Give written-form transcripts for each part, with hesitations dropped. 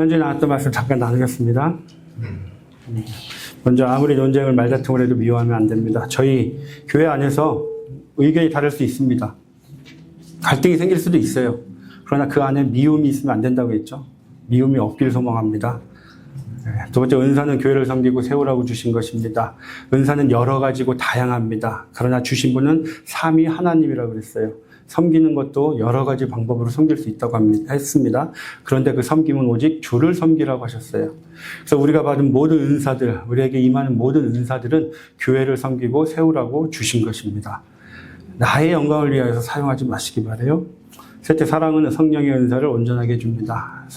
현재 나왔던 말씀 잠깐 나누겠습니다. 먼저 아무리 논쟁을 말다툼을 해도 미워하면 안 됩니다. 저희 교회 안에서 의견이 다를 수 있습니다. 갈등이 생길 수도 있어요. 그러나 그 안에 미움이 있으면 안 된다고 했죠. 미움이 없길 소망합니다. 두 번째, 은사는 교회를 섬기고 세우라고 주신 것입니다. 은사는 여러 가지고 다양합니다. 그러나 주신 분은 삼위 하나님이라고 그랬어요. 섬기는 것도 여러 가지 방법으로 섬길 수 있다고 했습니다. 그런데 그 섬김은 오직 주를 섬기라고 하셨어요. 그래서 우리가 받은 모든 은사들, 우리에게 임하는 모든 은사들은 교회를 섬기고 세우라고 주신 것입니다. 나의 영광을 위하여서 사용하지 마시기 바라요. 셋째, 사랑은 성령의 은사를 온전하게 해줍니다.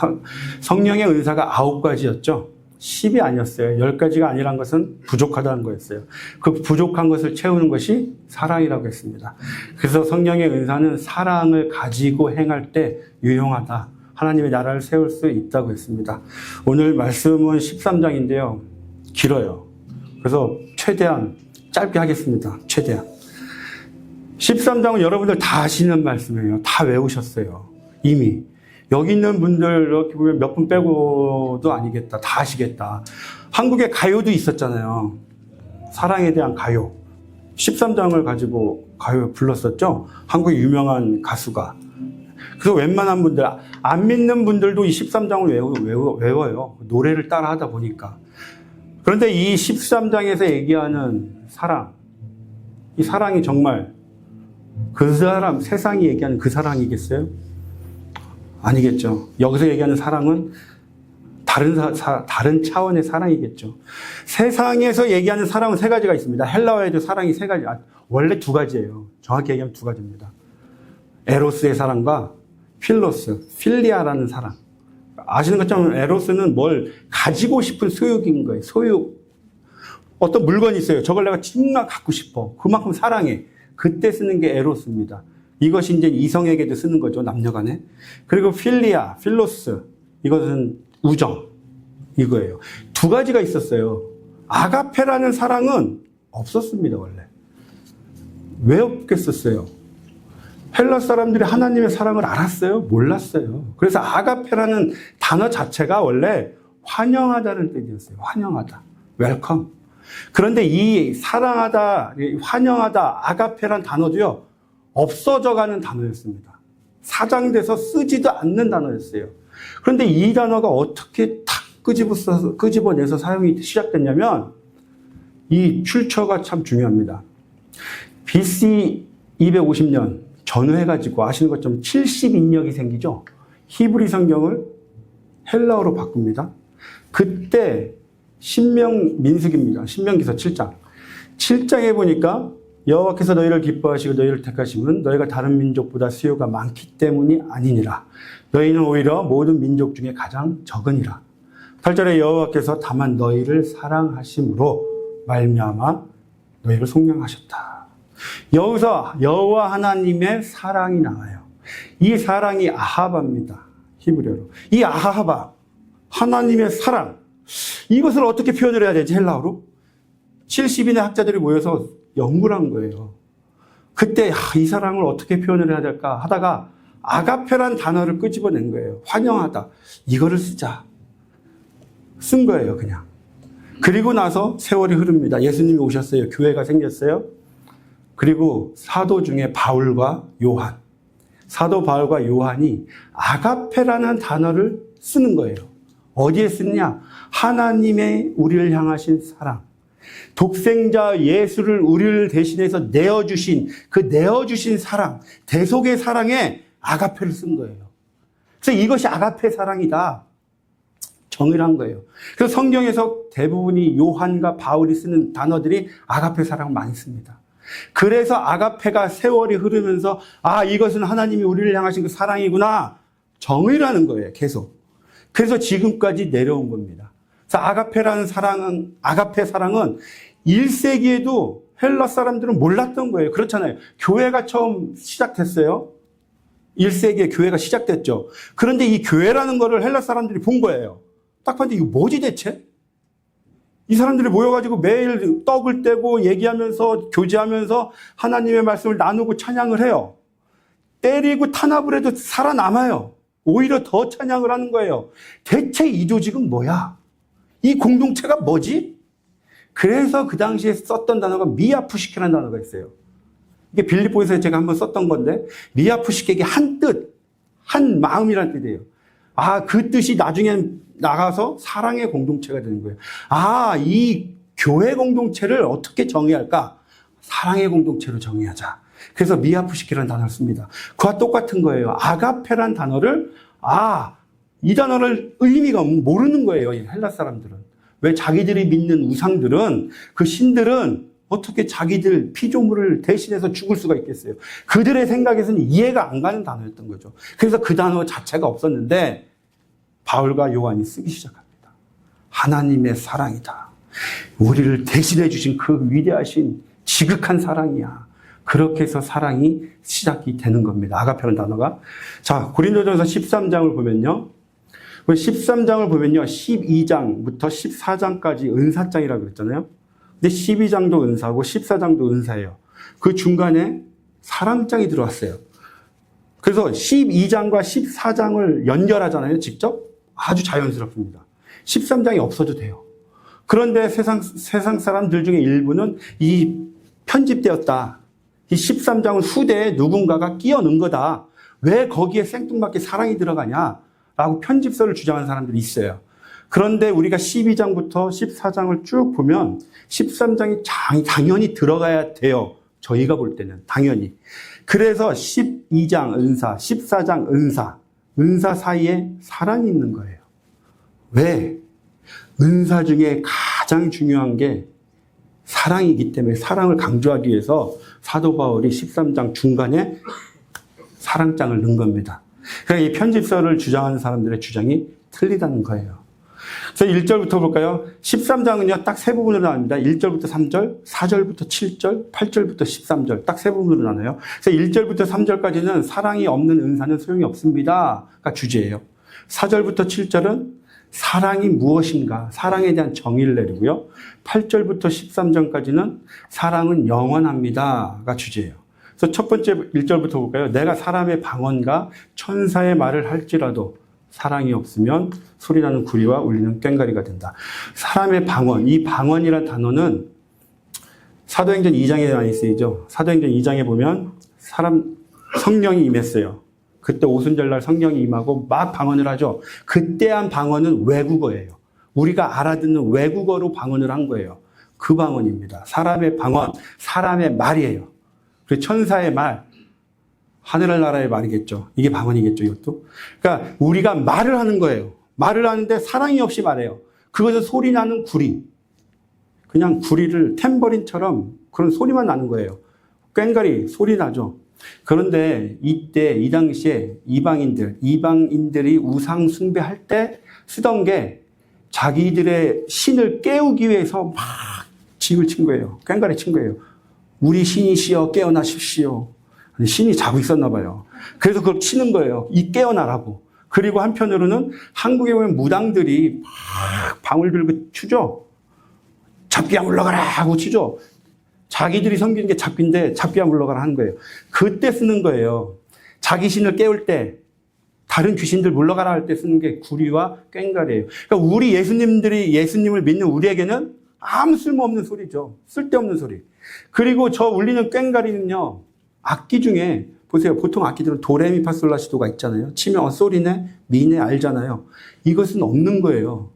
성령의 은사가 9가지였죠. 10이 아니었어요. 10가지가 아니란 것은 부족하다는 거였어요. 그 부족한 것을 채우는 것이 사랑이라고 했습니다. 그래서 성령의 은사는 사랑을 가지고 행할 때 유용하다. 하나님의 나라를 세울 수 있다고 했습니다. 오늘 말씀은 13장인데요. 길어요. 그래서 최대한 짧게 하겠습니다. 최대한. 13장은 여러분들 다 아시는 말씀이에요. 다 외우셨어요. 이미. 여기 있는 분들 이렇게 보면 몇 분 빼고도 아니겠다. 다 아시겠다. 한국에 가요도 있었잖아요. 사랑에 대한 가요. 13장을 가지고 가요 불렀었죠. 한국의 유명한 가수가. 그래서 웬만한 분들, 안 믿는 분들도 이 13장을 외워요. 노래를 따라 하다 보니까. 그런데 이 13장에서 얘기하는 사랑, 이 사랑이 정말 그 사람, 세상이 얘기하는 그 사랑이겠어요? 아니겠죠. 여기서 얘기하는 사랑은 다른 차원의 사랑이겠죠. 세상에서 얘기하는 사랑은 3가지가 있습니다. 헬라어에도 사랑이 3가지, 원래 2가지예요. 정확히 얘기하면 2가지입니다. 에로스의 사랑과 필로스, 필리아라는 사랑. 아시는 것처럼 에로스는 뭘 가지고 싶은 소욕인 거예요. 소욕. 어떤 물건이 있어요. 저걸 내가 정말 갖고 싶어. 그만큼 사랑해. 그때 쓰는 게 에로스입니다. 이것이 이제 이성에게도 쓰는 거죠. 남녀간에. 그리고 필리아, 필로스. 이것은 우정. 이거예요. 2가지가 있었어요. 아가페라는 사랑은 없었습니다. 원래. 왜 없겠었어요? 헬라 사람들이 하나님의 사랑을 알았어요? 몰랐어요. 그래서 아가페라는 단어 자체가 원래 환영하다는 뜻이었어요. 환영하다. 웰컴. 그런데 이 사랑하다, 환영하다, 아가페란 단어도요, 없어져가는 단어였습니다. 사장돼서 쓰지도 않는 단어였어요. 그런데 이 단어가 어떻게 탁 끄집어내서 사용이 시작됐냐면, 이 출처가 참 중요합니다. BC 250년 전후해가지고 아시는 것처럼 70인력이 생기죠. 히브리 성경을 헬라어로 바꿉니다. 그때 민수기입니다. 신명기서 7장. 7장에 보니까 여호와께서 너희를 기뻐하시고 너희를 택하심은 너희가 다른 민족보다 수요가 많기 때문이 아니니라. 너희는 오히려 모든 민족 중에 가장 적으니라. 8절에 여호와께서 다만 너희를 사랑하심으로 말미암아 너희를 속량하셨다. 여기서 여호와 하나님의 사랑이 나와요. 이 사랑이 아하바입니다. 히브리어로. 이 아하바, 하나님의 사랑. 이것을 어떻게 표현을 해야 되지, 헬라어로? 70인의 학자들이 모여서 연구를 한 거예요. 그때 이 사랑을 어떻게 표현을 해야 될까 하다가 아가페란 단어를 끄집어낸 거예요. 환영하다. 이거를 쓰자. 쓴 거예요, 그냥. 그리고 나서 세월이 흐릅니다. 예수님이 오셨어요. 교회가 생겼어요. 그리고 사도 중에 바울과 요한. 사도 바울과 요한이 아가페라는 단어를 쓰는 거예요. 어디에 쓰느냐? 하나님의 우리를 향하신 사랑. 독생자 예수를 우리를 대신해서 내어주신 그 내어주신 사랑, 대속의 사랑에 아가페를 쓴 거예요. 그래서 이것이 아가페 사랑이다. 정의를 한 거예요. 그래서 성경에서 대부분이 요한과 바울이 쓰는 단어들이 아가페 사랑을 많이 씁니다. 그래서 아가페가 세월이 흐르면서 이것은 하나님이 우리를 향하신 그 사랑이구나. 정의를 하는 거예요. 계속. 그래서 지금까지 내려온 겁니다. 그래서 아가페라는 사랑은, 아가페 사랑은 1세기에도 헬라 사람들은 몰랐던 거예요. 그렇잖아요. 교회가 처음 시작됐어요. 1세기에 교회가 시작됐죠. 그런데 이 교회라는 거를 헬라 사람들이 본 거예요. 딱 봤는데 이거 뭐지 대체? 이 사람들이 모여가지고 매일 떡을 떼고 얘기하면서 교제하면서 하나님의 말씀을 나누고 찬양을 해요. 때리고 탄압을 해도 살아남아요. 오히려 더 찬양을 하는 거예요. 대체 이 조직은 뭐야? 이 공동체가 뭐지? 그래서 그 당시에 썼던 단어가 미아푸시케라는 단어가 있어요. 이게 빌립보에서 제가 한번 썼던 건데, 미아푸시케가 한 뜻, 한 마음이라는 뜻이에요. 아, 그 뜻이 나중에 나가서 사랑의 공동체가 되는 거예요. 아, 이 교회 공동체를 어떻게 정의할까? 사랑의 공동체로 정의하자. 그래서 미아푸시케라는 단어를 씁니다. 그와 똑같은 거예요. 아가페라는 단어를, 이 단어를 의미가 모르는 거예요. 헬라 사람들은. 왜 자기들이 믿는 우상들은, 그 신들은 어떻게 자기들 피조물을 대신해서 죽을 수가 있겠어요. 그들의 생각에서는 이해가 안 가는 단어였던 거죠. 그래서 그 단어 자체가 없었는데 바울과 요한이 쓰기 시작합니다. 하나님의 사랑이다. 우리를 대신해 주신 그 위대하신 지극한 사랑이야. 그렇게 해서 사랑이 시작이 되는 겁니다. 아가페라는 단어가. 자, 고린도전서 13장을 보면요. 13장을 보면요. 12장부터 14장까지 은사장이라고 그랬잖아요. 근데 12장도 은사고 14장도 은사예요. 그 중간에 사랑장이 들어왔어요. 그래서 12장과 14장을 연결하잖아요. 직접. 아주 자연스럽습니다. 13장이 없어도 돼요. 그런데 세상 사람들 중에 일부는 이 편집되었다. 이 13장은 후대에 누군가가 끼워 넣은 거다. 왜 거기에 생뚱맞게 사랑이 들어가냐? 라고 편집서를 주장하는 사람들이 있어요. 그런데 우리가 12장부터 14장을 쭉 보면 13장이 당연히 들어가야 돼요. 저희가 볼 때는 당연히. 그래서 12장 은사, 14장 은사 사이에 사랑이 있는 거예요. 왜? 은사 중에 가장 중요한 게 사랑이기 때문에 사랑을 강조하기 위해서 사도 바울이 13장 중간에 사랑장을 넣은 겁니다. 그러니까 이 편집서를 주장하는 사람들의 주장이 틀리다는 거예요. 그래서 1절부터 볼까요? 13장은요, 딱 세 부분으로 나눕니다. 1절부터 3절, 4절부터 7절, 8절부터 13절, 딱 세 부분으로 나눠요. 그래서 1절부터 3절까지는 사랑이 없는 은사는 소용이 없습니다가 주제예요. 4절부터 7절은 사랑이 무엇인가, 사랑에 대한 정의를 내리고요. 8절부터 13절까지는 사랑은 영원합니다가 주제예요. 그래서 첫 번째 1절부터 볼까요? 내가 사람의 방언과 천사의 말을 할지라도 사랑이 없으면 소리나는 구리와 울리는 꽹과리가 된다. 사람의 방언, 이 방언이라는 단어는 사도행전 2장에 많이 쓰이죠. 사도행전 2장에 보면 성령이 임했어요. 그때 오순절날 성령이 임하고 막 방언을 하죠. 그때 한 방언은 외국어예요. 우리가 알아듣는 외국어로 방언을 한 거예요. 그 방언입니다. 사람의 방언, 사람의 말이에요. 그리고 천사의 말, 하늘나라의 말이겠죠. 이게 방언이겠죠, 이것도. 그러니까 우리가 말을 하는 거예요. 말을 하는데 사랑이 없이 말해요. 그것은 소리 나는 구리. 그냥 구리를 탬버린처럼 그런 소리만 나는 거예요. 꽹과리 소리 나죠. 그런데 이때 이 당시에 이방인들이 우상 숭배할 때 쓰던 게 자기들의 신을 깨우기 위해서 막 징을 친 거예요. 꽹과리 친 거예요. 우리 신이시여 깨어나십시오. 신이 자고 있었나 봐요. 그래서 그걸 치는 거예요. 이 깨어나라고. 그리고 한편으로는 한국에 보면 무당들이 막 방울 들고 추죠. 잡귀야 물러가라 하고 추죠. 자기들이 섬기는 게 잡귀인데 잡귀야 물러가라 하는 거예요. 그때 쓰는 거예요. 자기 신을 깨울 때 다른 귀신들 물러가라 할 때 쓰는 게 구리와 꽹과리예요. 그러니까 우리 예수님을 믿는 우리에게는 아무 쓸모없는 소리죠. 쓸데없는 소리. 그리고 저 울리는 꽹과리는요. 악기 중에 보세요. 보통 악기들은 도레미파솔라시도가 있잖아요. 치면 소리네, 미네 알잖아요. 이것은 없는 거예요.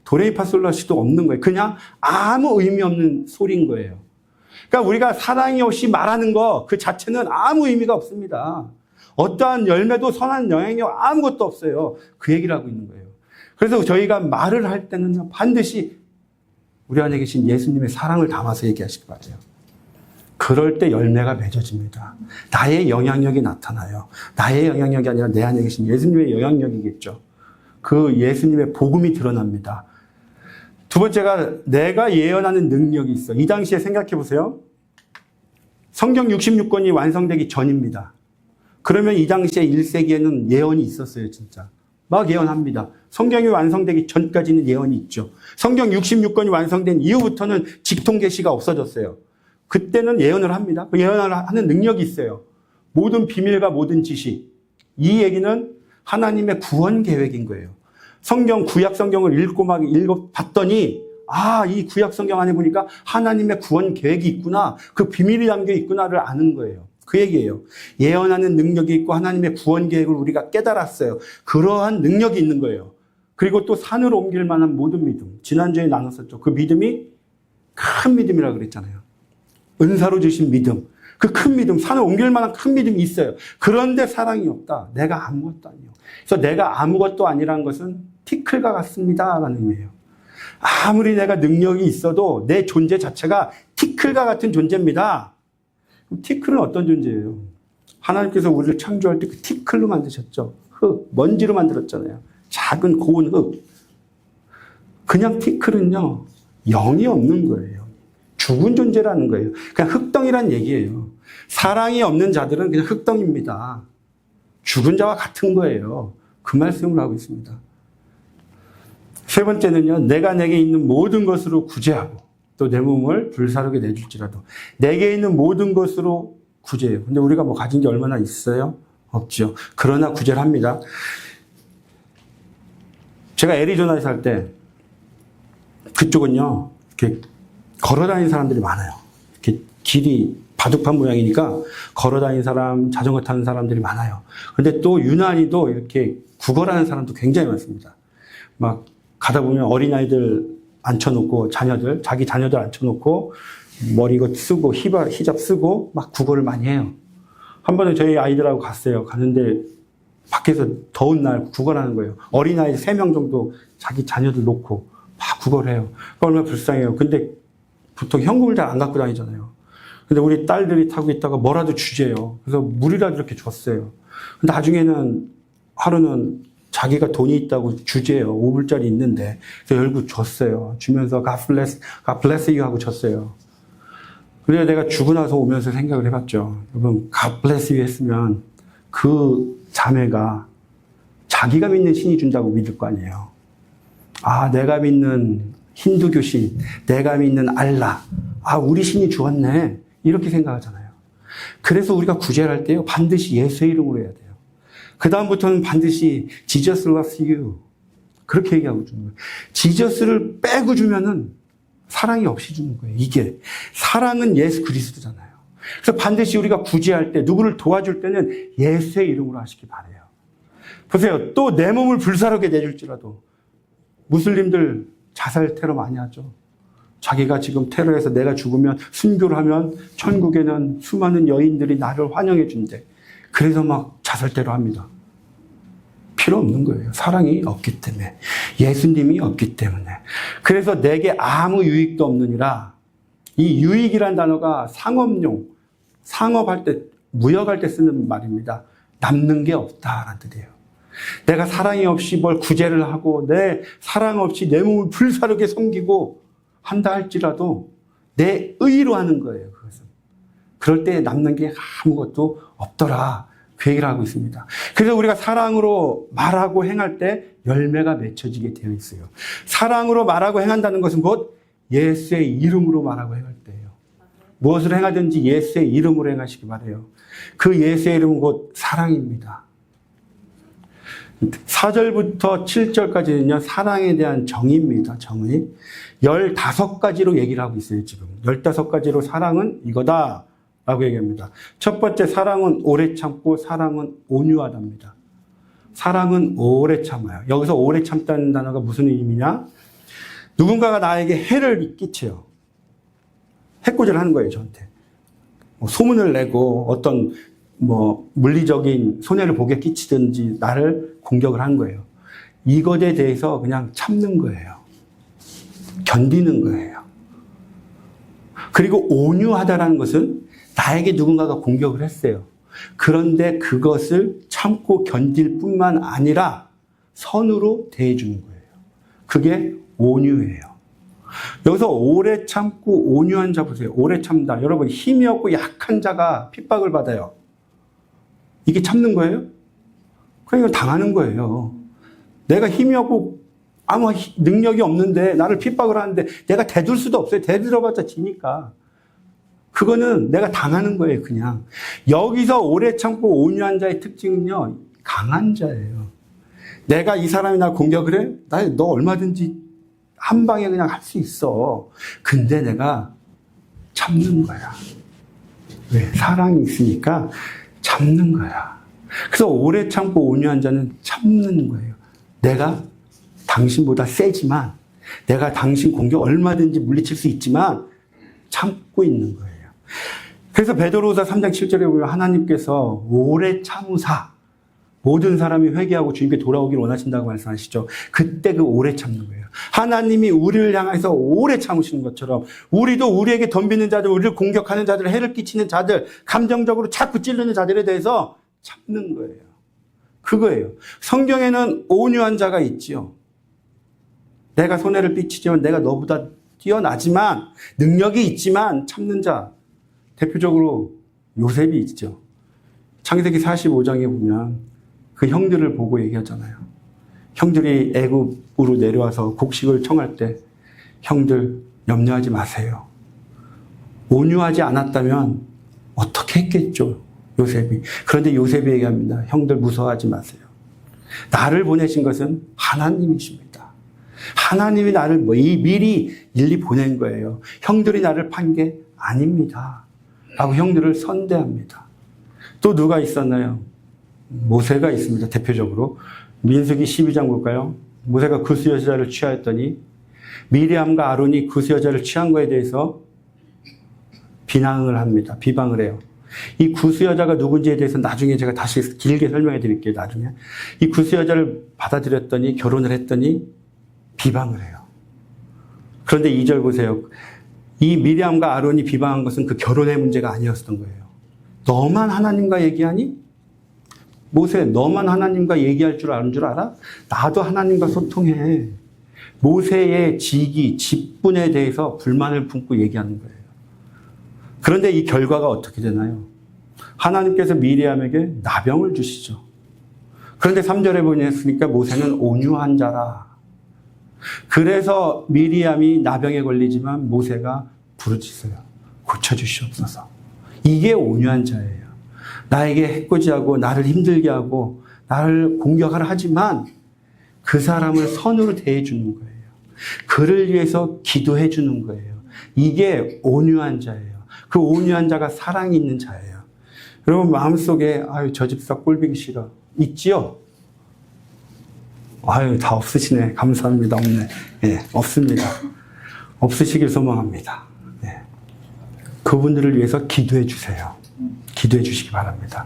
도레미파솔라시도 없는 거예요. 그냥 아무 의미 없는 소리인 거예요. 그러니까 우리가 사랑이 없이 말하는 거 그 자체는 아무 의미가 없습니다. 어떠한 열매도 선한 영향력 아무것도 없어요. 그 얘기를 하고 있는 거예요. 그래서 저희가 말을 할 때는 반드시 우리 안에 계신 예수님의 사랑을 담아서 얘기하시기 바라요. 그럴 때 열매가 맺어집니다. 나의 영향력이 나타나요. 나의 영향력이 아니라 내 안에 계신 예수님의 영향력이겠죠. 그 예수님의 복음이 드러납니다. 두 번째가 내가 예언하는 능력이 있어. 이 당시에 생각해 보세요. 성경 66권이 완성되기 전입니다. 그러면 이 당시에 1세기에는 예언이 있었어요, 진짜. 막 예언합니다. 성경이 완성되기 전까지는 예언이 있죠. 성경 66권이 완성된 이후부터는 직통계시가 없어졌어요. 그때는 예언을 합니다. 그 예언을 하는 능력이 있어요. 모든 비밀과 모든 지식. 이 얘기는 하나님의 구원 계획인 거예요. 구약 성경을 읽어봤더니, 이 구약 성경 안에 보니까 하나님의 구원 계획이 있구나. 그 비밀이 담겨 있구나를 아는 거예요. 그 얘기예요. 예언하는 능력이 있고 하나님의 구원 계획을 우리가 깨달았어요. 그러한 능력이 있는 거예요. 그리고 또 산으로 옮길 만한 모든 믿음. 지난주에 나눴었죠. 그 믿음이 큰 믿음이라고 그랬잖아요. 은사로 주신 믿음. 그 큰 믿음, 산을 옮길 만한 큰 믿음이 있어요. 그런데 사랑이 없다. 내가 아무것도 아니에요. 그래서 내가 아무것도 아니라는 것은 티클과 같습니다. 라는 의미예요. 아무리 내가 능력이 있어도 내 존재 자체가 티클과 같은 존재입니다. 티클은 어떤 존재예요? 하나님께서 우리를 창조할 때 그 티클로 만드셨죠. 흙, 먼지로 만들었잖아요. 작은 고운 흙. 그냥 티클은요, 영이 없는 거예요. 죽은 존재라는 거예요. 그냥 흙덩이란 얘기예요. 사랑이 없는 자들은 그냥 흙덩입니다. 죽은 자와 같은 거예요. 그 말씀을 하고 있습니다. 세 번째는요, 내가 내게 있는 모든 것으로 구제하고 또 내 몸을 불사르게 내줄지라도 내게 있는 모든 것으로 구제해요. 근데 우리가 뭐 가진 게 얼마나 있어요? 없죠. 그러나 구제를 합니다. 제가 애리조나에 살 때 그쪽은요, 이렇게 걸어 다니는 사람들이 많아요. 이렇게 길이 바둑판 모양이니까 걸어 다니는 사람, 자전거 타는 사람들이 많아요. 근데 또 유난히도 이렇게 구걸하는 사람도 굉장히 많습니다. 막 가다 보면 어린아이들 앉혀놓고 자기 자녀들 앉혀놓고 머리 이거 쓰고 히잡 쓰고 막 구걸을 많이 해요. 한 번은 저희 아이들하고 갔어요. 갔는데 밖에서 더운 날 구걸하는 거예요. 어린아이 3명 정도 자기 자녀들 놓고 막 구걸해요. 얼마나 불쌍해요. 근데 보통 현금을 잘 안 갖고 다니잖아요. 근데 우리 딸들이 타고 있다가 뭐라도 주재요. 그래서 물이라도 이렇게 줬어요. 근데 나중에는 하루는 자기가 돈이 있다고 주재요. 5불짜리 있는데. 그래서 열고 줬어요. 주면서 God bless you 하고 줬어요. 그래서 내가 주고 나서 오면서 생각을 해봤죠. 여러분, God bless you 했으면 그 자매가 자기가 믿는 신이 준다고 믿을 거 아니에요. 내가 믿는 힌두교 신, 내가 믿는 알라, 우리 신이 주었네. 이렇게 생각하잖아요. 그래서 우리가 구제를 할 때요, 반드시 예수의 이름으로 해야 돼요. 그 다음부터는 반드시 Jesus loves you. 그렇게 얘기하고 주는 거예요. 지저스를 빼고 주면은 사랑이 없이 주는 거예요. 이게. 사랑은 예수 그리스도잖아요. 그래서 반드시 우리가 구제할 때, 누구를 도와줄 때는 예수의 이름으로 하시기 바라요. 보세요. 또 내 몸을 불사르게 내줄지라도. 무슬림들 자살 테러 많이 하죠. 자기가 지금 테러해서 내가 죽으면 순교를 하면 천국에는 수많은 여인들이 나를 환영해 준대. 그래서 막 자살 테러 합니다. 필요 없는 거예요. 사랑이 없기 때문에. 예수님이 없기 때문에. 그래서 내게 아무 유익도 없느니라. 이 유익이란 단어가 상업용, 상업할 때, 무역할 때 쓰는 말입니다. 남는 게 없다라는 뜻이에요. 내가 사랑이 없이 뭘 구제를 하고 내 사랑 없이 내 몸을 불사르게 섬기고 한다 할지라도 내 의로 하는 거예요. 그것은. 그럴 때 남는 게 아무것도 없더라. 그 얘기를 하고 있습니다. 그래서 우리가 사랑으로 말하고 행할 때 열매가 맺혀지게 되어 있어요. 사랑으로 말하고 행한다는 것은 곧 예수의 이름으로 말하고 행할 때예요. 무엇을 행하든지 예수의 이름으로 행하시기 바라요. 그 예수의 이름은 곧 사랑입니다. 4절부터 7절까지는요, 사랑에 대한 정의입니다. 정의. 15가지로 얘기를 하고 있어요, 지금. 15가지로 사랑은 이거다. 라고 얘기합니다. 첫 번째, 사랑은 오래 참고 사랑은 온유하답니다. 사랑은 오래 참아요. 여기서 오래 참다는 단어가 무슨 의미냐? 누군가가 나에게 해를 끼쳐요. 해코지를 하는 거예요, 저한테. 소문을 내고 어떤 물리적인 손해를 보게 끼치든지 나를 공격을 한 거예요. 이것에 대해서 그냥 참는 거예요. 견디는 거예요. 그리고 온유하다라는 것은 나에게 누군가가 공격을 했어요. 그런데 그것을 참고 견딜 뿐만 아니라 선으로 대해주는 거예요. 그게 온유예요. 여기서 오래 참고 온유한 자 보세요. 오래 참다. 여러분, 힘이 없고 약한 자가 핍박을 받아요. 이게 참는 거예요? 그러니까 당하는 거예요. 내가 힘이 없고 아무 능력이 없는데 나를 핍박을 하는데 내가 대들 수도 없어요. 대들어봤자 지니까. 그거는 내가 당하는 거예요, 그냥. 여기서 오래 참고 온유한 자의 특징은요, 강한 자예요. 내가 이 사람이 날 공격을 해? 너 얼마든지 한 방에 그냥 할 수 있어. 근데 내가 참는 거야. 왜? 사랑이 있으니까 참는 거야. 그래서 오래 참고 온유한 자는 참는 거예요. 내가 당신보다 세지만, 내가 당신 공격 얼마든지 물리칠 수 있지만 참고 있는 거예요. 그래서 베드로후서 3장 7절에 보면 하나님께서 오래 참으사 모든 사람이 회개하고 주님께 돌아오기를 원하신다고 말씀하시죠. 그때 그 오래 참는 거예요. 하나님이 우리를 향해서 오래 참으시는 것처럼 우리도 우리에게 덤비는 자들, 우리를 공격하는 자들, 해를 끼치는 자들, 감정적으로 자꾸 찌르는 자들에 대해서 참는 거예요. 그거예요. 성경에는 온유한 자가 있지요. 내가 손해를 끼치지만 내가 너보다 뛰어나지만 능력이 있지만 참는 자. 대표적으로 요셉이 있죠. 창세기 45장에 보면 그 형들을 보고 얘기하잖아요. 형들이 애굽으로 내려와서 곡식을 청할 때 형들 염려하지 마세요. 온유하지 않았다면 어떻게 했겠죠, 요셉이. 그런데 요셉이 얘기합니다. 형들 무서워하지 마세요. 나를 보내신 것은 하나님이십니다. 하나님이 나를 미리 일리 보낸 거예요. 형들이 나를 판 게 아닙니다. 라고 형들을 선대합니다. 또 누가 있었나요? 모세가 있습니다. 대표적으로. 민수기 12장 볼까요? 모세가 구스 여자를 취하였더니 미리암과 아론이 구스 여자를 취한 거에 대해서 비난을 합니다. 비방을 해요. 이 구스 여자가 누군지에 대해서 나중에 제가 다시 길게 설명해 드릴게요. 나중에. 이 구스 여자를 받아들였더니 결혼을 했더니 비방을 해요. 그런데 2절 보세요. 이 미리암과 아론이 비방한 것은 그 결혼의 문제가 아니었던 거예요. 너만 하나님과 얘기하니? 모세, 너만 하나님과 얘기할 줄 아는 줄 알아? 나도 하나님과 소통해. 모세의 직위, 직분에 대해서 불만을 품고 얘기하는 거예요. 그런데 이 결과가 어떻게 되나요? 하나님께서 미리암에게 나병을 주시죠. 그런데 3절에 보냈으니까 모세는 온유한 자라. 그래서 미리암이 나병에 걸리지만 모세가 부르짖어요. 고쳐주시옵소서. 이게 온유한 자예요. 나에게 해코지하고 나를 힘들게 하고 나를 공격하라 하지만 그 사람을 선으로 대해주는 거예요. 그를 위해서 기도해 주는 거예요. 이게 온유한 자예요. 그 온유한 자가 사랑이 있는 자예요. 여러분 마음속에 아유 저 집사 꼴보기 싫어. 있지요? 아유 다 없으시네. 감사합니다. 없네. 예, 없습니다. 없으시길 소망합니다. 예. 그분들을 위해서 기도해 주세요. 기도해 주시기 바랍니다.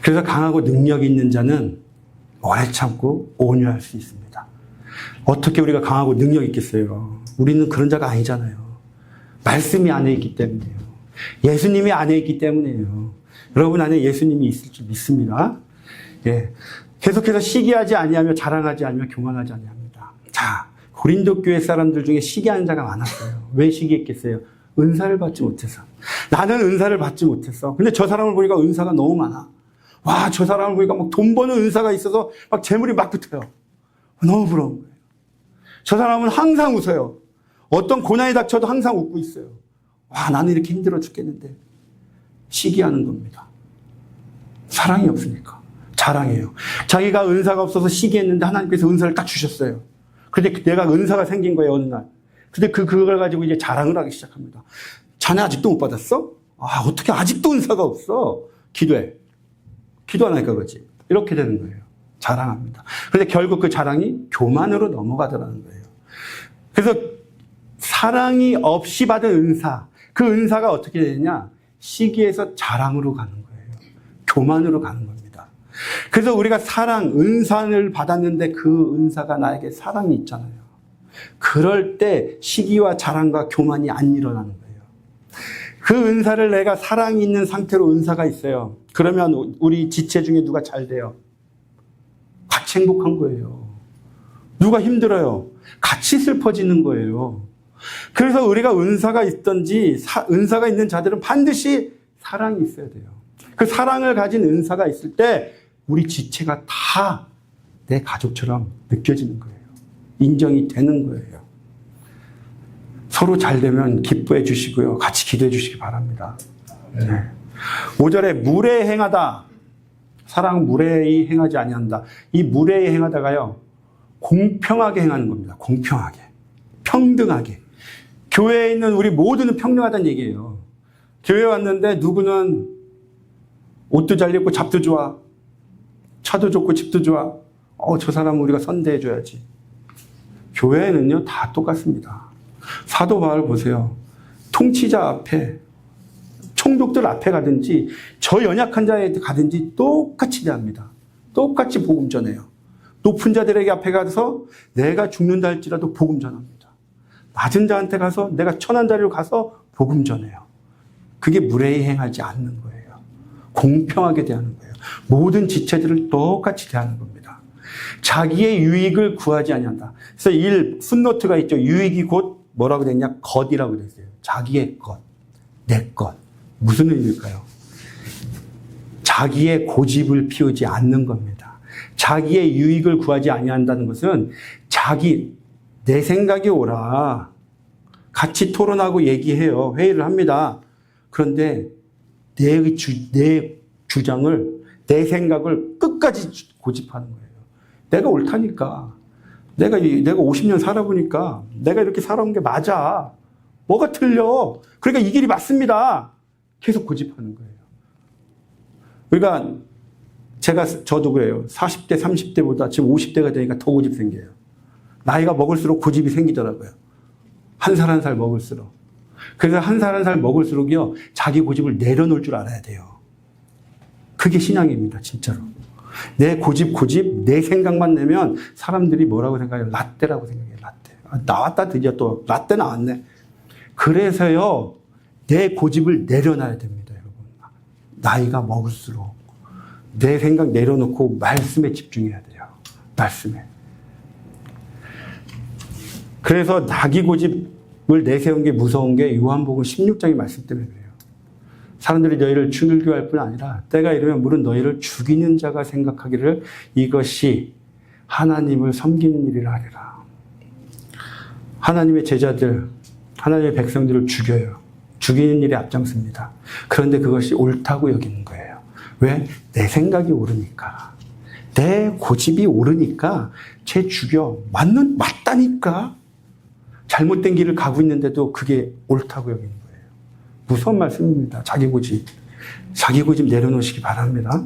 그래서 강하고 능력 있는 자는 오래 참고 온유할 수 있습니다. 어떻게 우리가 강하고 능력 있겠어요? 우리는 그런 자가 아니잖아요. 말씀이 안에 있기 때문이에요. 예수님이 안에 있기 때문이에요. 여러분 안에 예수님이 있을 줄 믿습니다. 예. 계속해서 시기하지 아니하며 자랑하지 아니하며 교만하지 아니합니다. 자, 고린도 교회 사람들 중에 시기하는 자가 많았어요. 왜 시기했겠어요? 은사를 받지 못해서. 나는 은사를 받지 못했어. 근데 저 사람을 보니까 은사가 너무 많아. 와, 저 사람을 보니까 막 돈 버는 은사가 있어서 막 재물이 막 붙어요. 너무 부러운 거예요. 저 사람은 항상 웃어요. 어떤 고난이 닥쳐도 항상 웃고 있어요. 와, 나는 이렇게 힘들어 죽겠는데. 시기하는 겁니다. 사랑이 없으니까. 자랑해요. 자기가 은사가 없어서 시기했는데 하나님께서 은사를 딱 주셨어요. 근데 내가 은사가 생긴 거예요, 어느 날. 근데 그걸 가지고 이제 자랑을 하기 시작합니다. 자네 아직도 못 받았어? 아, 어떻게 아직도 은사가 없어? 기도해. 기도 안 하니까 그러지. 이렇게 되는 거예요. 자랑합니다. 그런데 결국 그 자랑이 교만으로 넘어가더라는 거예요. 그래서 사랑이 없이 받은 은사, 그 은사가 어떻게 되느냐? 시기에서 자랑으로 가는 거예요. 교만으로 가는 겁니다. 그래서 우리가 사랑, 은사를 받았는데 그 은사가 나에게 사랑이 있잖아요. 그럴 때 시기와 자랑과 교만이 안 일어나는 거예요. 그 은사를 내가 사랑이 있는 상태로 은사가 있어요. 그러면 우리 지체 중에 누가 잘 돼요? 같이 행복한 거예요. 누가 힘들어요? 같이 슬퍼지는 거예요. 그래서 우리가 은사가 있든지 은사가 있는 자들은 반드시 사랑이 있어야 돼요. 그 사랑을 가진 은사가 있을 때 우리 지체가 다 내 가족처럼 느껴지는 거예요. 인정이 되는 거예요. 서로 잘 되면 기뻐해 주시고요. 같이 기도해 주시기 바랍니다. 네. 5절에 물에 행하다. 사랑은 무례히 행하지 아니한다. 이 무례히 행하다가요, 공평하게 행하는 겁니다. 공평하게. 평등하게. 교회에 있는 우리 모두는 평등하다는 얘기예요. 교회에 왔는데 누구는 옷도 잘 입고 잡도 좋아. 차도 좋고 집도 좋아. 저 사람은 우리가 선대해줘야지. 교회는요, 다 똑같습니다. 사도 바울 보세요. 통치자 앞에, 총독들 앞에 가든지, 저 연약한 자에 가든지 똑같이 대합니다. 똑같이 복음 전해요. 높은 자들에게 앞에 가서 내가 죽는다 할지라도 복음 전합니다. 낮은 자한테 가서 내가 천한 자리로 가서 복음 전해요. 그게 무례히 행하지 않는 거예요. 공평하게 대하는 거예요. 모든 지체들을 똑같이 대하는 겁니다. 자기의 유익을 구하지 아니한다. 그래서 풋노트가 있죠. 유익이 곧 뭐라고 됐냐? 것이라고 됐어요. 자기의 것, 내 것. 무슨 의미일까요? 자기의 고집을 피우지 않는 겁니다. 자기의 유익을 구하지 아니한다는 것은 내 생각이 옳아. 같이 토론하고 얘기해요. 회의를 합니다. 그런데 내 주장을, 내 생각을 끝까지 고집하는 거예요. 내가 옳다니까. 내가 50년 살아보니까 내가 이렇게 살아온 게 맞아. 뭐가 틀려. 그러니까 이 길이 맞습니다. 계속 고집하는 거예요. 그러니까 저도 그래요. 40대, 30대보다 지금 50대가 되니까 더 고집 생겨요. 나이가 먹을수록 고집이 생기더라고요. 한 살 한 살 먹을수록. 그래서 한 살 한 살 먹을수록요, 자기 고집을 내려놓을 줄 알아야 돼요. 그게 신앙입니다, 진짜로. 내 고집, 내 생각만 내면 사람들이 뭐라고 생각해요? 라떼라고 생각해요, 라떼. 나왔다, 드디어 또 라떼 나왔네. 그래서요, 내 고집을 내려놔야 됩니다, 여러분. 나이가 먹을수록. 내 생각 내려놓고 말씀에 집중해야 돼요. 말씀에. 그래서 자기 고집을 내세운 게 무서운 게 요한복음 16장의 말씀 때문에 그래요. 사람들이 너희를 즐겨할 뿐 아니라 때가 이르면 물은 너희를 죽이는 자가 생각하기를 이것이 하나님을 섬기는 일이라 하리라. 하나님의 제자들, 하나님의 백성들을 죽여요. 죽이는 일에 앞장섭니다. 그런데 그것이 옳다고 여기는 거예요. 왜? 내 생각이 옳으니까. 내 고집이 옳으니까 쟤 죽여. 맞다니까. 잘못된 길을 가고 있는데도 그게 옳다고 여기는 거예요. 무서운 말씀입니다. 자기 고집 내려놓으시기 바랍니다.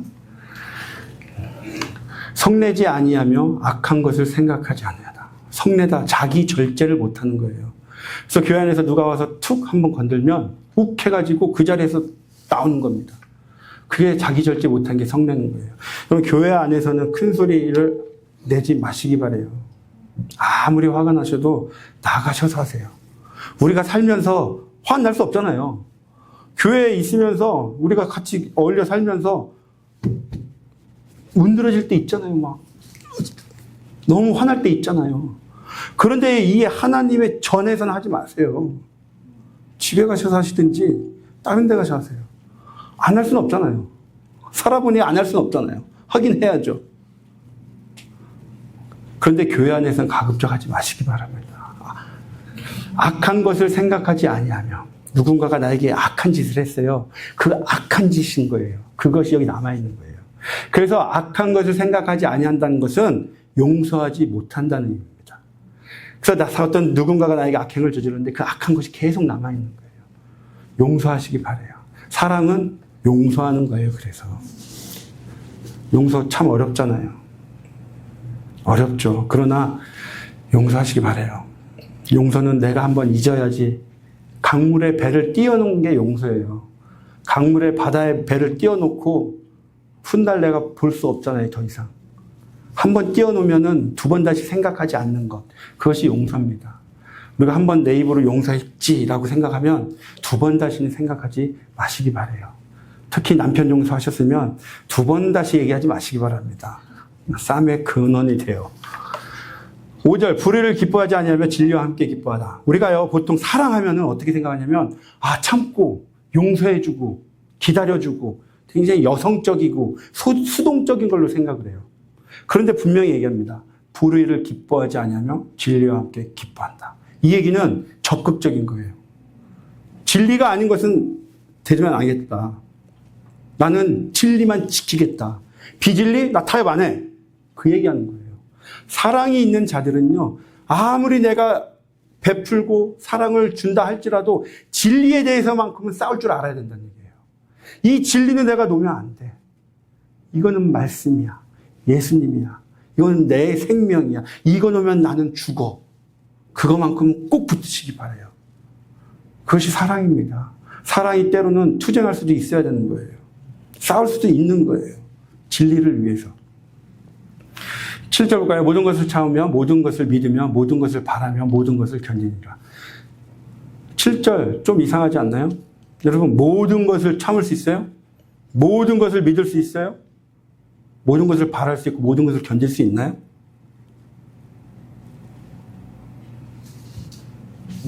성내지 아니하며 악한 것을 생각하지 아니하다. 성내다. 자기 절제를 못하는 거예요. 그래서 교회 안에서 누가 와서 툭 한번 건들면 욱 해가지고 그 자리에서 나오는 겁니다. 그게 자기 절제 못한 게 성내는 거예요. 그럼 교회 안에서는 큰 소리를 내지 마시기 바래요. 아무리 화가 나셔도 나가셔서 하세요. 우리가 살면서 화 날 수 없잖아요. 교회에 있으면서 우리가 같이 어울려 살면서 문드러질 때 있잖아요. 막 너무 화날 때 있잖아요. 그런데 이 하나님의 전에서는 하지 마세요. 집에 가셔서 하시든지 다른 데 가셔서 하세요. 안 할 수는 없잖아요. 살아보니 안 할 수는 없잖아요. 하긴 해야죠. 그런데 교회 안에서는 가급적 하지 마시기 바랍니다. 악한 것을 생각하지 아니하며 누군가가 나에게 악한 짓을 했어요. 그 악한 짓인 거예요. 그것이 여기 남아있는 거예요. 그래서 악한 것을 생각하지 아니한다는 것은 용서하지 못한다는 의미입니다. 그래서 어떤 누군가가 나에게 악행을 저질렀는데 그 악한 것이 계속 남아있는 거예요. 용서하시기 바라요. 사랑은 용서하는 거예요. 그래서 용서 참 어렵잖아요. 어렵죠. 그러나 용서하시기 바라요. 용서는 내가 한번 잊어야지. 강물에 배를 띄워놓은 게 용서예요. 강물에 바다에 배를 띄워놓고 훗날 내가 볼 수 없잖아요. 더 이상. 한번 띄워놓으면은 두 번 다시 생각하지 않는 것. 그것이 용서입니다. 우리가 한번 내 입으로 용서했지라고 생각하면 두 번 다시는 생각하지 마시기 바라요. 특히 남편 용서하셨으면 두 번 다시 얘기하지 마시기 바랍니다. 쌈의 근원이 돼요. 5절 불의를 기뻐하지 아니하며 진리와 함께 기뻐하다. 우리가요 보통 사랑하면은 어떻게 생각하냐면 참고 용서해주고 기다려주고 굉장히 여성적이고 수동적인 걸로 생각을 해요. 그런데 분명히 얘기합니다. 불의를 기뻐하지 아니하며 진리와 함께 기뻐한다. 이 얘기는 적극적인 거예요. 진리가 아닌 것은 되면 안 하겠다. 나는 진리만 지키겠다. 비질리? 나 타협 안 해. 그 얘기하는 거예요. 사랑이 있는 자들은요, 아무리 내가 베풀고 사랑을 준다 할지라도 진리에 대해서만큼은 싸울 줄 알아야 된다는 얘기예요. 이 진리는 내가 놓으면 안 돼. 이거는 말씀이야. 예수님이야. 이건 내 생명이야. 이거 놓으면 나는 죽어. 그거만큼 꼭 붙으시기 바라요. 그것이 사랑입니다. 사랑이 때로는 투쟁할 수도 있어야 되는 거예요. 싸울 수도 있는 거예요. 진리를 위해서. 7절 볼까요? 모든 것을 참으며 모든 것을 믿으며 모든 것을 바라며 모든 것을 견디니라. 7절 좀 이상하지 않나요? 여러분, 모든 것을 참을 수 있어요? 모든 것을 믿을 수 있어요? 모든 것을 바랄 수 있고 모든 것을 견딜 수 있나요?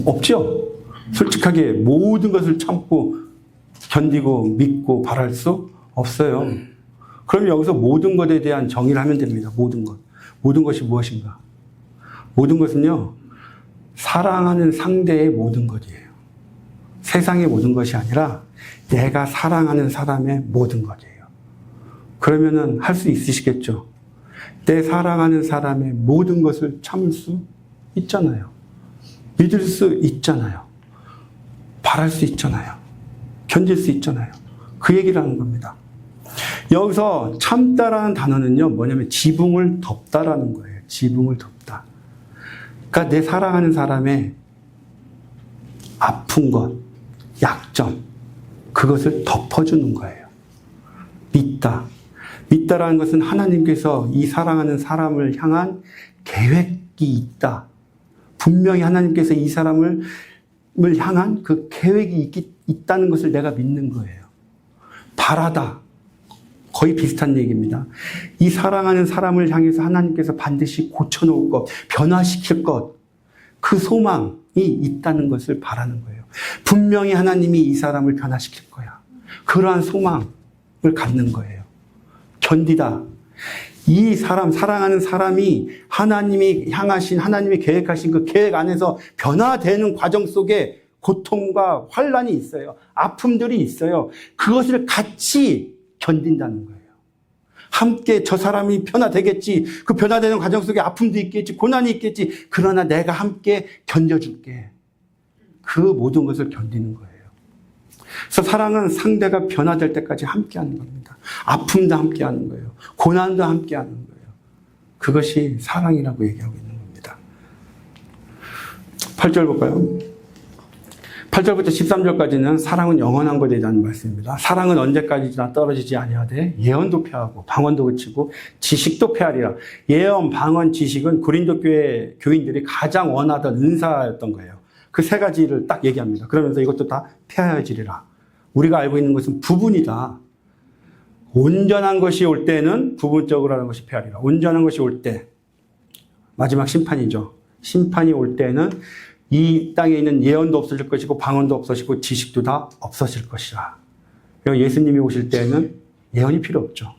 없죠? 솔직하게 모든 것을 참고 견디고 믿고 바랄 수 없어요. 그럼 여기서 모든 것에 대한 정의를 하면 됩니다. 모든 것. 모든 것이 무엇인가? 모든 것은요, 사랑하는 상대의 모든 것이에요. 세상의 모든 것이 아니라 내가 사랑하는 사람의 모든 것이에요. 그러면은 할 수 있으시겠죠? 내 사랑하는 사람의 모든 것을 참을 수 있잖아요. 믿을 수 있잖아요. 바랄 수 있잖아요. 견딜 수 있잖아요. 그 얘기를 하는 겁니다. 여기서 참다라는 단어는요, 뭐냐면 지붕을 덮다라는 거예요. 지붕을 덮다. 그러니까 내 사랑하는 사람의 아픈 것, 약점, 그것을 덮어주는 거예요. 믿다. 믿다라는 것은 하나님께서 이 사랑하는 사람을 향한 계획이 있다. 분명히 하나님께서 이 사람을 향한 그 계획이 있다는 것을 내가 믿는 거예요. 바라다. 거의 비슷한 얘기입니다. 이 사랑하는 사람을 향해서 하나님께서 반드시 고쳐놓을 것, 변화시킬 것, 그 소망이 있다는 것을 바라는 거예요. 분명히 하나님이 이 사람을 변화시킬 거야. 그러한 소망을 갖는 거예요. 견디다. 이 사람, 사랑하는 사람이 하나님이 향하신, 하나님이 계획하신 그 계획 안에서 변화되는 과정 속에 고통과 환란이 있어요. 아픔들이 있어요. 그것을 같이 견딘다는 거예요. 함께 저 사람이 변화되겠지. 그 변화되는 과정 속에 아픔도 있겠지. 고난이 있겠지. 그러나 내가 함께 견뎌줄게. 그 모든 것을 견디는 거예요. 그래서 사랑은 상대가 변화될 때까지 함께 하는 겁니다. 아픔도 함께 하는 거예요. 고난도 함께 하는 거예요. 그것이 사랑이라고 얘기하고 있는 겁니다. 8절 볼까요? 8절부터 13절까지는 사랑은 영원한 것에 대한 말씀입니다. 사랑은 언제까지나 떨어지지 아니하되 예언도 폐하고 방언도 그치고 지식도 폐하리라. 예언, 방언, 지식은 고린도 교회 교인들이 가장 원하던 은사였던 거예요. 그 세 가지를 딱 얘기합니다. 그러면서 이것도 다 폐하여지리라. 우리가 알고 있는 것은 부분이다. 온전한 것이 올 때는 부분적으로 하는 것이 폐하리라. 온전한 것이 올 때 마지막 심판이죠. 심판이 올 때는 이 땅에 있는 예언도 없어질 것이고 방언도 없어지고 지식도 다 없어질 것이라. 예수님이 오실 때는 예언이 필요 없죠.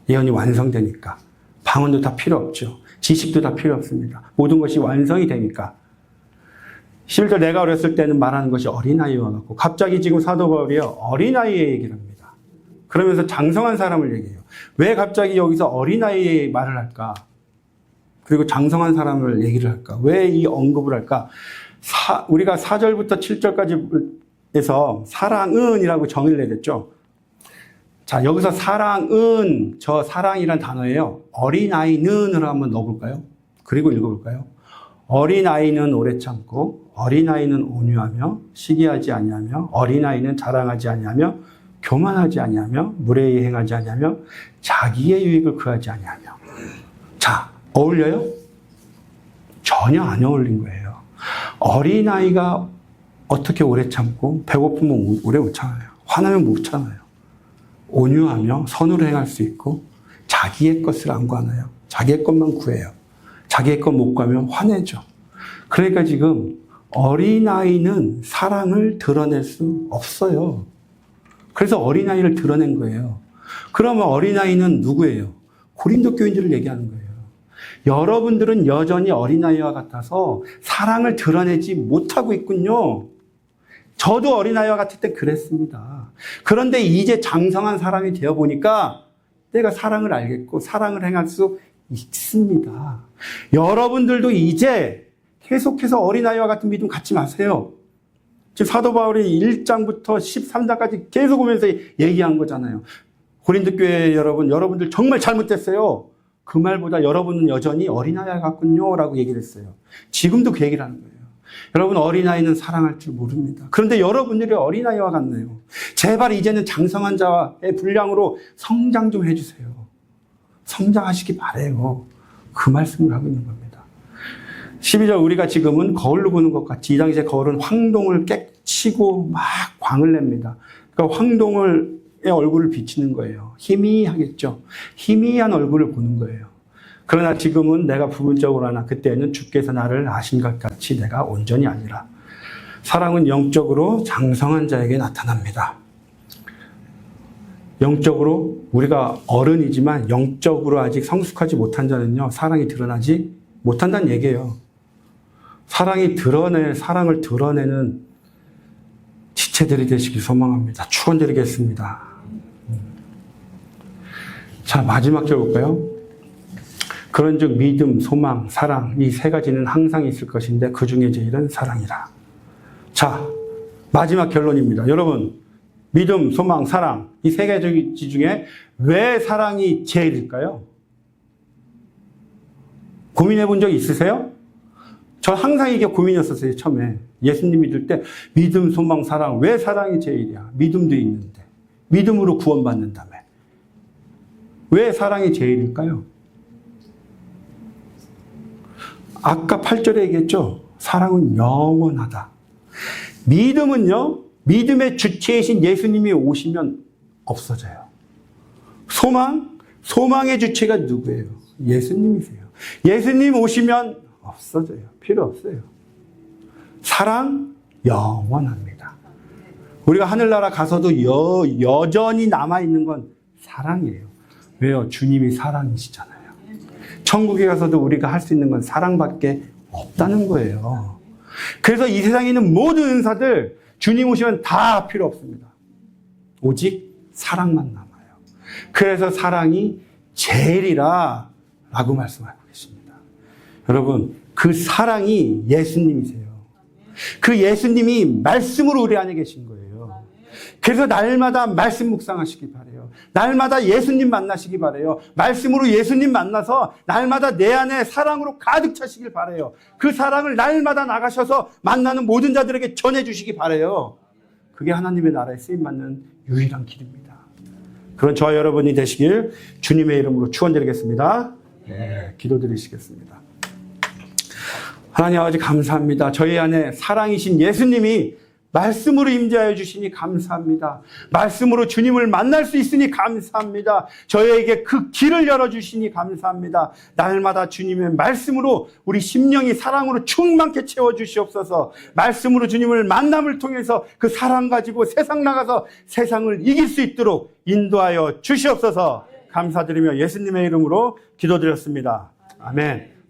예언이 완성되니까. 방언도 다 필요 없죠. 지식도 다 필요 없습니다. 모든 것이 완성이 되니까. 11절 내가 어렸을 때는 말하는 것이 어린아이와 같고 갑자기 지금 사도 바울이 어린아이의 얘기를 합니다. 그러면서 장성한 사람을 얘기해요. 왜 갑자기 여기서 어린아이의 말을 할까? 그리고 장성한 사람을 얘기를 할까? 왜 이 언급을 할까? 우리가 4절부터 7절까지 해서 사랑은이라고 정의를 내렸죠. 자, 여기서 사랑은, 저 사랑이란 단어예요. 어린아이는으로 한번 넣어볼까요? 그리고 읽어볼까요? 어린아이는 오래 참고 어린아이는 온유하며 시기하지 아니하며 어린아이는 자랑하지 아니하며 교만하지 아니하며 무례히 행하지 아니하며 자기의 유익을 구하지 아니하며. 자, 어울려요? 전혀 안 어울린 거예요. 어린아이가 어떻게 오래 참고 배고프면 오래 못 참아요. 화나면 못 참아요. 온유하며 선으로 행할 수 있고 자기의 것을 안 구하나요? 자기의 것만 구해요. 자기의 것 못 구하면 화내죠. 그러니까 지금 어린아이는 사랑을 드러낼 수 없어요. 그래서 어린아이를 드러낸 거예요. 그러면 어린아이는 누구예요? 고린도 교인들을 얘기하는 거예요. 여러분들은 여전히 어린아이와 같아서 사랑을 드러내지 못하고 있군요. 저도 어린아이와 같을 때 그랬습니다. 그런데 이제 장성한 사람이 되어보니까 내가 사랑을 알겠고 사랑을 행할 수 있습니다. 여러분들도 이제 계속해서 어린아이와 같은 믿음 갖지 마세요. 지금 사도 바울이 1장부터 13장까지 계속 오면서 얘기한 거잖아요. 고린도 교회 여러분들 정말 잘못됐어요. 그 말보다 여러분은 여전히 어린아이 같군요 라고 얘기를 했어요. 지금도 그 얘기를 하는 거예요. 여러분, 어린아이는 사랑할 줄 모릅니다. 그런데 여러분들이 어린아이와 같네요. 제발 이제는 장성한 자의 분량으로 성장 좀 해주세요. 성장하시기 바라요. 그 말씀을 하고 있는 겁니다. 12절, 우리가 지금은 거울로 보는 것 같이 이 당시에 거울은 황동을 깨치고 막 광을 냅니다. 그러니까 황동의 얼굴을 비치는 거예요. 희미하겠죠. 희미한 얼굴을 보는 거예요. 그러나 지금은 내가 부분적으로 하나 그때는 주께서 나를 아신 것 같이 내가 온전히 아니라. 사랑은 영적으로 장성한 자에게 나타납니다. 영적으로 우리가 어른이지만 영적으로 아직 성숙하지 못한 자는요, 사랑이 드러나지 못한다는 얘기예요. 사랑을 드러내는 지체들이 되시길 소망합니다. 축원드리겠습니다. 자, 마지막 절 볼까요? 그런즉 믿음, 소망, 사랑, 이 세 가지는 항상 있을 것인데 그 중에 제일은 사랑이라. 자, 마지막 결론입니다. 여러분, 믿음, 소망, 사랑, 이 세 가지 중에 왜 사랑이 제일일까요? 고민해 본 적 있으세요? 저 항상 이게 고민이었었어요, 처음에. 예수님 믿을 때 믿음, 소망, 사랑, 왜 사랑이 제일이야? 믿음도 있는데. 믿음으로 구원받는다며. 왜 사랑이 제일일까요? 아까 8절에 얘기했죠. 사랑은 영원하다. 믿음은요, 믿음의 주체이신 예수님이 오시면 없어져요. 소망의 주체가 누구예요? 예수님이세요. 예수님 오시면 없어져요. 필요 없어요. 사랑, 영원합니다. 우리가 하늘나라 가서도 여전히 남아있는 건 사랑이에요. 왜요? 주님이 사랑이시잖아요. 천국에 가서도 우리가 할 수 있는 건 사랑밖에 없다는 거예요. 그래서 이 세상에 있는 모든 은사들 주님 오시면 다 필요 없습니다. 오직 사랑만 남아요. 그래서 사랑이 제일이라 라고 말씀하고 계십니다. 여러분, 그 사랑이 예수님이세요. 그 예수님이 말씀으로 우리 안에 계신 거예요. 그래서 날마다 말씀 묵상하시기 바라요. 날마다 예수님 만나시기 바라요. 말씀으로 예수님 만나서 날마다 내 안에 사랑으로 가득 차시길 바라요. 그 사랑을 날마다 나가셔서 만나는 모든 자들에게 전해주시기 바라요. 그게 하나님의 나라에 쓰임받는 유일한 길입니다. 그런 저와 여러분이 되시길 주님의 이름으로 축원드리겠습니다. 네, 기도드리시겠습니다. 하나님 아버지 감사합니다. 저희 안에 사랑이신 예수님이 말씀으로 임재하여 주시니 감사합니다. 말씀으로 주님을 만날 수 있으니 감사합니다. 저희에게 그 길을 열어주시니 감사합니다. 날마다 주님의 말씀으로 우리 심령이 사랑으로 충만케 채워주시옵소서. 말씀으로 주님을 만남을 통해서 그 사랑 가지고 세상 나가서 세상을 이길 수 있도록 인도하여 주시옵소서. 감사드리며 예수님의 이름으로 기도드렸습니다. 아멘.